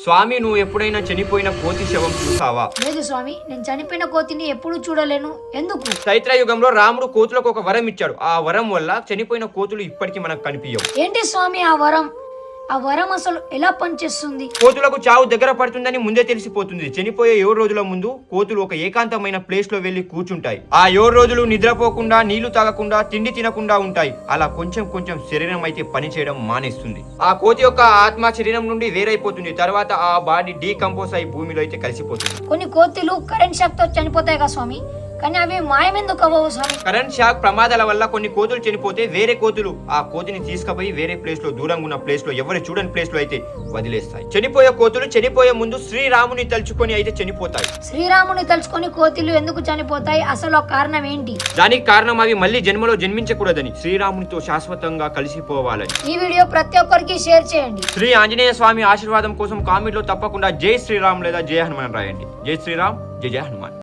స్వామి, నువ్వు ఎప్పుడైనా చనిపోయిన కోతి శవం చూసావా? లేదు స్వామి, నేను చనిపోయిన కోతిని ఎప్పుడు చూడలేను. ఎందుకు? చైత్రయుగంలో రాముడు కోతులకు ఒక వరం ఇచ్చాడు. ఆ వరం వల్ల చనిపోయిన కోతులు ఇప్పటికీ మనకు కనిపించవు. ఏంటి స్వామి ఆ వరం? ఆ వరం అసలు ఎలా పనిచేస్తుంది? కోతులకు చావు దగ్గర పడుతుందని ముందే తెలిసిపోతుంది. చనిపోయే 7 రోజుల ముందు కోతులు ఒక ఏకాంతమైన ప్లేస్ లో వెళ్లి కూర్చుంటాయి. ఆ 7 రోజులు నిద్రపోకుండా, నీళ్లు తాగకుండా, తిండి తినకుండా ఉంటాయి. అలా కొంచెం కొంచెం శరీరం అయితే పని చేయడం మానేస్తుంది. ఆ కోతి యొక్క ఆత్మ శరీరం నుండి వేరైపోతుంది. తర్వాత ఆ బాడీ డీకంపోజ్ అయి భూమిలో అయితే కలిసిపోతుంది. కొన్ని కోతులు కరెంట్ షాక్ తో చనిపోతాయి కదా స్వామి, కానీ అవి మాయమెందుకు అవ్వవు స్వామి? కరెంట్ షాక్ ప్రమాదాల వల్ల కొన్ని కోతులు చనిపోతే వేరే కోతులు ఆ కోతిని తీసుకుపోయి వేరే ప్లేస్ లో, దూరంగా ఉన్న ప్లేస్ లో, ఎవరు చూడని ప్లేస్ లో అయితే వదిలేస్తాయి. చనిపోయే కోతులు చనిపోయే ముందు శ్రీరాముని తలుచుకొని అయితే చనిపోతాయి. శ్రీరాముని తలుచుకొని కోతులు ఎందుకు చనిపోతాయి? అసలు ఆ కారణం ఏంటి? దానికి కారణం అవి మళ్ళీ జన్మలో జన్మించకూడదని, శ్రీరామునితో శాశ్వతంగా కలిసిపోవాలని. ఈ వీడియో ప్రతి ఒక్కరికి షేర్ చేయండి. శ్రీ ఆంజనేయ స్వామి ఆశీర్వాదం కోసం కామెంట్ లో తప్పకుండా జై శ్రీరామ్ లేదా జై హనుమాన్ రాయండి. జై శ్రీరామ్, జై జై హనుమాన్.